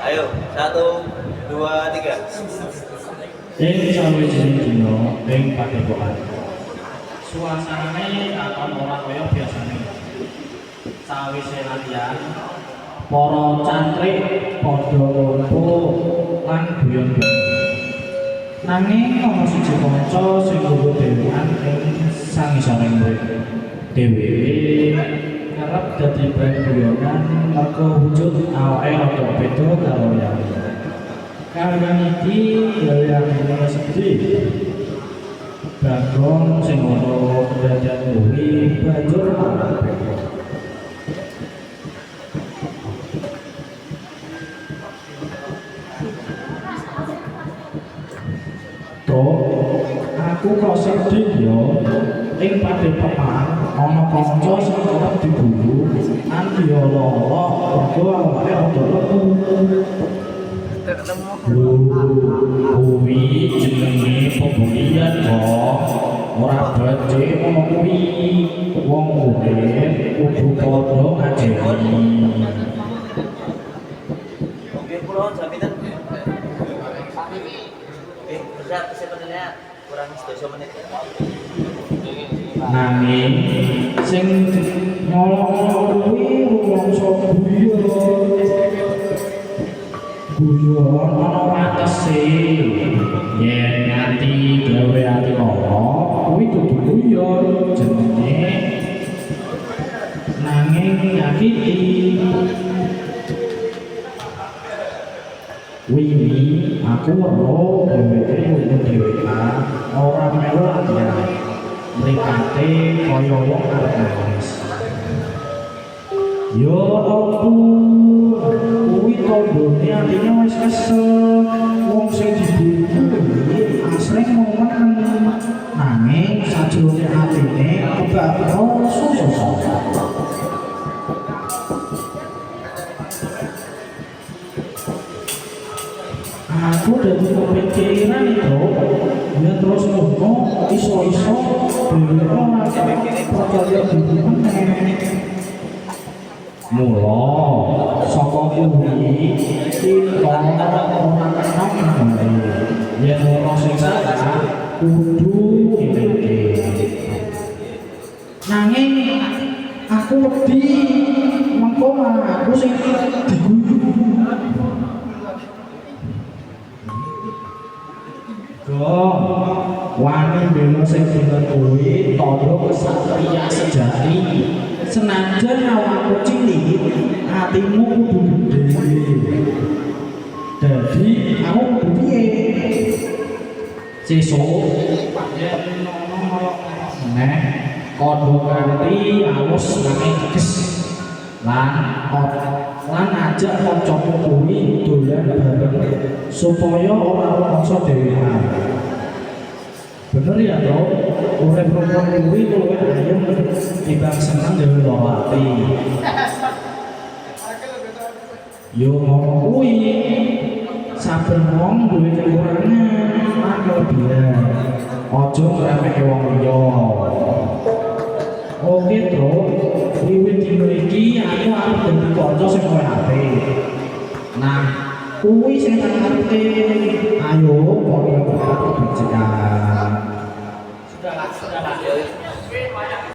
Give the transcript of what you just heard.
Ayo, 1, 2, 3. Ing sawijining dina ing padepokan. Suasanane katon ora kaya biasane. Sawise latihan, para cantrik padha ngumpul lan guyon. Nanging ana siji kanca sing nggawa dhewean ing sangisoring murid. Dheweke kerep dadi bahan guyonan merga wujud awake rada beda karo liyane. Karyan iki gawe sedih. Bagong sing ana kedadian kuwi banjur marah beda. Aku kok sedih ya ing padepokan ana kanca sing kerep diburu anti lara mergo awake rada lebu. Kuwi jenenge pembelian kok ora bace ngono kuwi wong urip kudu padha ngajeni. Nggih kula jaminan. Bisa sebenarnya kurang 10 menit. Nanging sing nyolong kuwi rumangsa guyon ana watese. Yen nganti gawe ati lara kuwi kudu guyon jenenge nanging nyakiti. Wingi aku weruh dheweke ngomong dhewean ora melu latihan. Mripate kaya wong arep nangis. Ya ampun, kuwi tandane atine wis kesel. Wong sing diburu kuwi asring momen nanging sajrone atine kebabro susu. Aku dadi kepikiran itu, dia terus ngomong iso-iso dhewe ora percaya diri meneh. Mula saka kuwi kita ora kenal yen ora sing salah kudu ngene. Nanging aku wedi mengko aku sing diguyu. Wani bela sing bener kuwi tandha kesatria sejati. Senajan awakmu cilik, atimu kudu gedhe. Dadi aku kudu piye? Sesuk yen ono meneh kodho kanthi alus nanging teges. Lan ajak kancamu kuwi dolan bareng supaya ora rumangsa dhewean. Bener ya toh, urip perempuan kuwi luwih ayem timbang seneng dhewe lara ati. Yo ngono kuwi, saben wong duwe kekurangan lan kelebihan. Aja ngremehke wong liya. Oke to, wiwit dino iki aku arep dadi kanca sing koyo apik. Nah, kuwi sing tak arepe. Ayo koyo bapak bicara. Sudahlah.